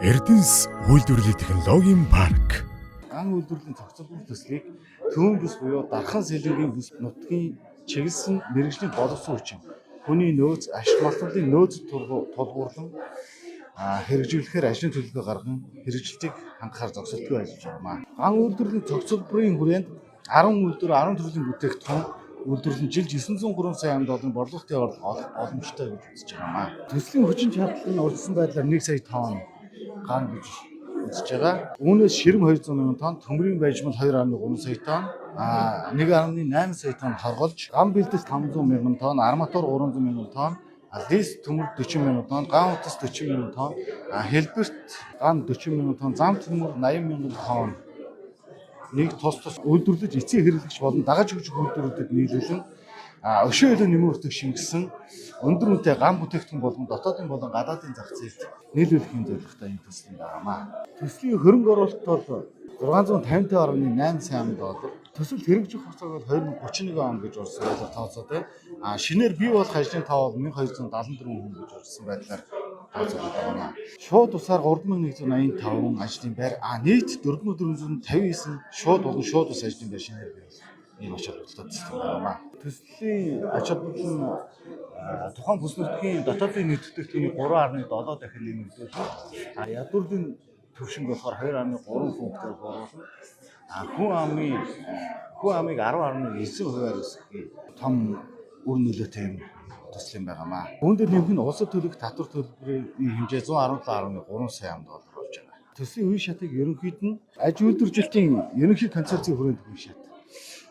Эрдэнэс үйлдвэрлэлийн технологийн парк. Ан үйлдвэрлэлийн зохицуулалтын төслийг төвийн бүс буюу дархан сэлэнгийн бүс нутгийн чиглэсэн мэргэжлийн боловсон хүчин. Хүний нөөц, ашиг малтлалын нөөц тулгуурлан хэрэгжүүлэхээр ажлын төлөвлөгөө гарган хэрэгжилтийг хангахаар зохицуултгүй ажиллаж байна. Ан үйлдвэрлэлийн зохицуулбарын хүрээнд 10 үйлдвэр 10 төрлийн бүтээгдэхүүн үйлдвэрлэн жилд 903 сая $900 борлуулалтын боломжтой гэж үзэж байна. Төслийн хүчин чадал нь урьдчилан байдлаар 1 сая тонн ган гэж үзэж байгаа. Үүнээс ширэм 200 мянган тонн, төмрийн байжмал 2.3 сая тонн, 1.8 сая тонн хорголж, ган бэлдэл 500 мянган тонн, арматур 300 мянган тонн, лист төмөр 40 мянган тонн, ган утас 40 мянган тонн, хэлбэрт ган 40 мянган тонн, зам төмөр 80 мянган тонн нэг тус үйлдвэрлэж эцсийн хэрэглэгч болон дагаж өгч үйлдвэрлэлд нийлүүлэн өшөө хөлөө нэмэртэг шингэсэн өндөр үнэтэй ган бүтээгдэхүүн болгон дотоодын болон гадаадын зах зээлд нийлүүлэхийн зорилготой энэ төсөл байнамаа. Төслийн хөрөнгө оруулалт бол $655.8 сая. Төсөл хэрэгжих хугацааг бол 2031 он гэж урьдчилан байдлаар тооцоотой. Шинээр бий болох ажлын тоо бол 1274 хүн гэж урьдчилан байдлаар тооцоогдож байна. Шууд усаар 3185 ажлын байр, нийт 4459 шууд болон шууд ус ажлын байр шинээр бий болсон. Ийм ач холбогдолтой төсөл байна. Төслийн ач холбогдол нь тухайн бүс нутгийн дотоодын нийт бүтээгдэхүүний 3.7 дахин нэмэгдүүлэх. Ядуурлын төвшинг болохоор 2.3 пунктээр бууруулна. Хүн амыг 10.9%-аар өсгөх том үр нөлөөтэй юм төсөл юм байнамаа. Үүнд нэмэх нь улсад төлөх татвар төлбөрийн хэмжээ $117.3 сая болж байгаа. Төслийн үе шатыг ерөнхийд нь аж үйлдвэржилтийн ерөнхий концепцийн хүрээнд үе шат.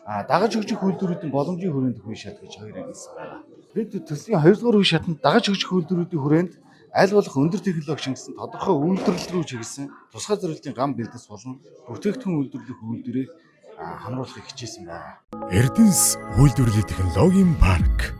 Дагаж өгчих үйлдвэрүүдийн боломжийн хүрээнд үе шат гэж хоёр ангилсан байна. Бид төслийн 2 дугаар үе шатанд дагаж өгчих үйлдвэрүүдийн хүрээнд аль болох өндөр технологи шингэсэн тодорхой үйлдвэрлэл рүү чиглэсэн тусгай зорилтын ган бэлдэс болон бүтээгдэхүүн үйлдвэрлэх үйлдвэрийг хамруулахыг хичээсэн байна. Эрдэнэс үйлдвэрлэлийн технологийн парк.